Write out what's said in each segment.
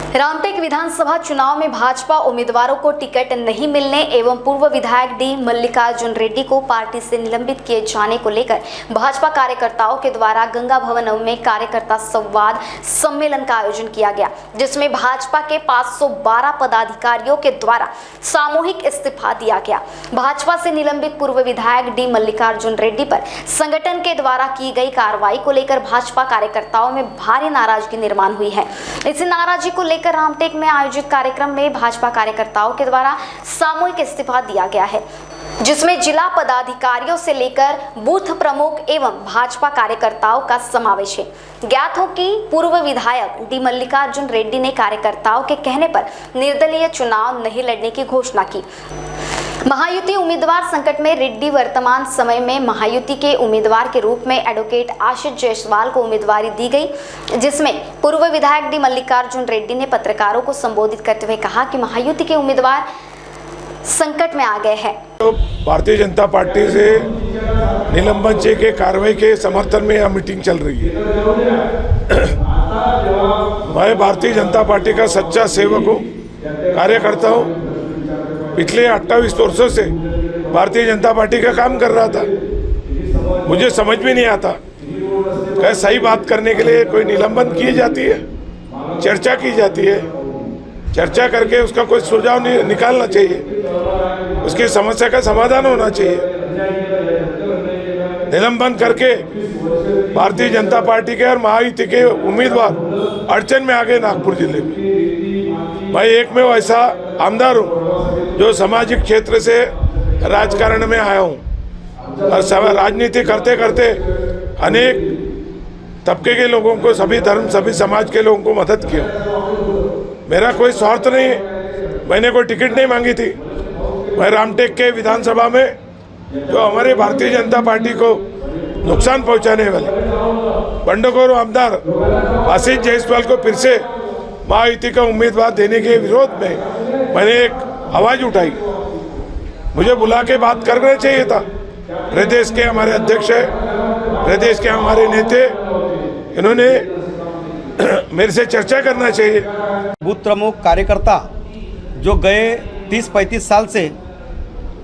रामटेक विधानसभा चुनाव में भाजपा उम्मीदवारों को टिकट नहीं मिलने एवं पूर्व विधायक डी मल्लिकार्जुन रेड्डी को पार्टी से निलंबित किए जाने को लेकर भाजपा कार्यकर्ताओं के द्वारा गंगा भवन में कार्यकर्ता संवाद सम्मेलन का आयोजन किया गया, जिसमें भाजपा के 512 पदाधिकारियों के द्वारा सामूहिक इस्तीफा दिया गया। भाजपा से निलंबित पूर्व विधायक डी मल्लिकार्जुन रेड्डी पर संगठन के द्वारा की गई कार्रवाई को लेकर भाजपा कार्यकर्ताओं में भारी नाराजगी निर्माण हुई है। इसी नाराजगी को लेकर रामटेक में आयोजित कार्यक्रम में भाजपा कार्यकर्ताओं के द्वारा सामूहिक इस्तीफा दिया गया है, जिसमें जिला पदाधिकारियों से लेकर बूथ प्रमुख एवं भाजपा कार्यकर्ताओं का समावेश है। ज्ञात हो कि पूर्व विधायक डी मल्लिकार्जुन रेड्डी ने कार्यकर्ताओं के कहने पर निर्दलीय चुनाव नहीं लड़ने की घोषणा की। महायुति उम्मीदवार संकट में रेड्डी वर्तमान समय में महायुति के उम्मीदवार के रूप में एडवोकेट आशीष जायसवाल को उम्मीदवारी दी गई, जिसमें पूर्व विधायक डी मल्लिकार्जुन रेड्डी ने पत्रकारों को संबोधित करते हुए कहा कि महायुति के उम्मीदवार संकट में आ गए हैं। तो भारतीय जनता पार्टी से निलंबन के कार्रवाई के समर्थन में यह मीटिंग चल रही है। मैं भारतीय जनता पार्टी का सच्चा सेवक हूँ, कार्यकर्ता हूँ। पिछले 28 वर्षों से भारतीय जनता पार्टी का काम कर रहा था। मुझे समझ में नहीं आता क्या सही बात करने के लिए कोई निलंबन की जाती है, चर्चा की जाती है, चर्चा करके उसका कोई सुझाव निकालना चाहिए, उसकी समस्या का समाधान होना चाहिए। निलंबन करके भारतीय जनता पार्टी के और महायुति के उम्मीदवार अड़चन में आ गए। नागपुर जिले में मैं एक में ऐसा आमदार हूँ जो सामाजिक क्षेत्र से राजकारण में आया हूँ और राजनीति करते करते अनेक तबके के लोगों को, सभी धर्म, सभी समाज के लोगों को मदद किया। मेरा कोई स्वार्थ नहीं है, मैंने कोई टिकट नहीं मांगी थी। मैं रामटेक के विधानसभा में जो हमारे भारतीय जनता पार्टी को नुकसान पहुंचाने वाले बंडखोर आमदार आशीष जायसवाल को फिर से महायुति का उम्मीदवार देने के विरोध में मैंने एक आवाज उठाई। मुझे बुला के बात करना चाहिए था। प्रदेश के हमारे अध्यक्ष है, प्रदेश के हमारे नेता, इन्होंने मेरे से चर्चा करना चाहिए। बूथ प्रमुख कार्यकर्ता जो गए 30-35 साल से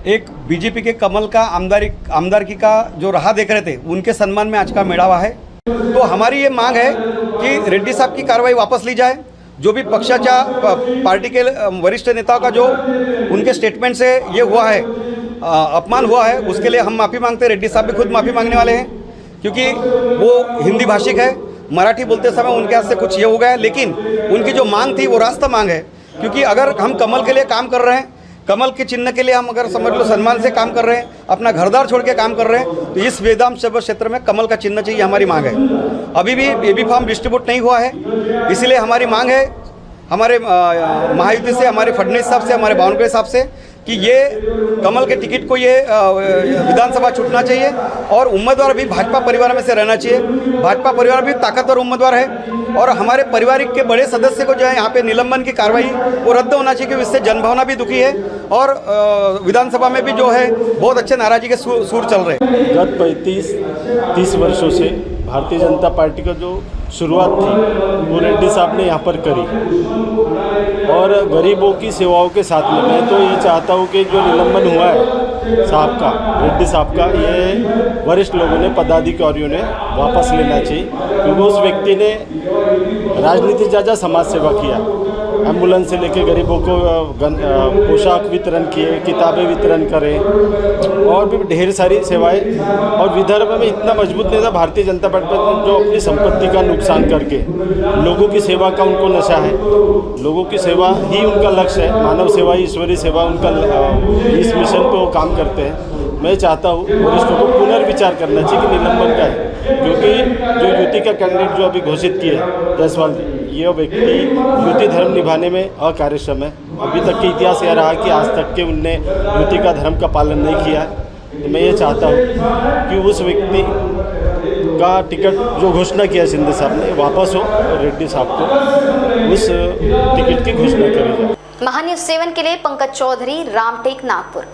एक बीजेपी के कमल का आमदारकी का जो राह देख रहे थे, उनके सम्मान में आज का मेड़ावा है। तो हमारी ये मांग है कि रेड्डी साहब की कार्रवाई वापस ली जाए। जो भी पक्षाच्या पार्टी के वरिष्ठ नेताओं का जो उनके स्टेटमेंट से ये हुआ है, अपमान हुआ है, उसके लिए हम माफ़ी मांगते हैं। रेड्डी साहब भी खुद माफ़ी मांगने वाले हैं, क्योंकि वो हिंदी भाषिक है। मराठी बोलते समय उनके हाथ से कुछ ये हो गया, लेकिन उनकी जो मांग थी वो रास्ता मांग है। क्योंकि अगर हम कमल के लिए काम कर रहे हैं, कमल के चिन्ह के लिए हम अगर समझ लो सम्मान से काम कर रहे हैं, अपना घरदार छोड़ के काम कर रहे हैं, तो इस विधानसभा क्षेत्र में कमल का चिन्ह चाहिए, हमारी मांग है। अभी भी बेबी फॉर्म डिस्ट्रीब्यूट नहीं हुआ है, इसीलिए हमारी मांग है हमारे महायुति से, हमारे फडणवीस साहब से, हमारे बावनकुळे साहब से कि ये कमल के टिकट को ये विधानसभा छूटना चाहिए और उम्मीदवार भी भाजपा परिवार में से रहना चाहिए। भाजपा परिवार भी ताकतवर उम्मीदवार है और हमारे परिवार के बड़े सदस्य को जो है यहाँ पे निलंबन की कार्रवाई वो रद्द होना चाहिए, क्योंकि इससे जनभावना भी दुखी है और विधानसभा में भी जो है बहुत अच्छे नाराजगी के सूर चल रहे हैं। गत 35-30 वर्षों से भारतीय जनता पार्टी का जो शुरुआत थी वो रेड्डी साहब ने यहाँ पर करी और गरीबों की सेवाओं के साथ में मैं तो ये चाहता हूँ कि जो निलंबन हुआ है साहब का, रेड्डी साहब का, ये वरिष्ठ लोगों ने, पदाधिकारियों ने वापस लेना चाहिए, क्योंकि उस व्यक्ति ने राजनीति ज़्यादा समाज सेवा किया। एम्बुलेंस से लेके गरीबों को पोशाक वितरण किए, किताबें वितरण करें और भी ढेर सारी सेवाएं। और विदर्भ में इतना मजबूत नेता भारतीय जनता पार्टी जो अपनी संपत्ति का नुकसान करके लोगों की सेवा का उनको नशा है, लोगों की सेवा ही उनका लक्ष्य है, मानव सेवा, ईश्वरीय सेवा उनका, इस मिशन पे वो काम करते हैं। मैं चाहता हूँ वरिष्ठों को पुनर्विचार करना चाहिए कि निलंबन का है, क्योंकि जो युति का कैंडिडेट जो अभी घोषित किए जायसवाल जी, ये व्यक्ति युति धर्म निभाने में अकार्यक्षम है। अभी तक के इतिहास यह रहा कि आज तक के उनने युति का धर्म का पालन नहीं किया। तो मैं ये चाहता हूँ कि उस व्यक्ति का टिकट जो घोषणा किया शिंदे साहब ने वापस हो और रेड्डी साहब को उस टिकट की घोषणा करी जाए। महान्यूज़ 7 के लिए पंकज चौधरी, रामटेक, नागपुर।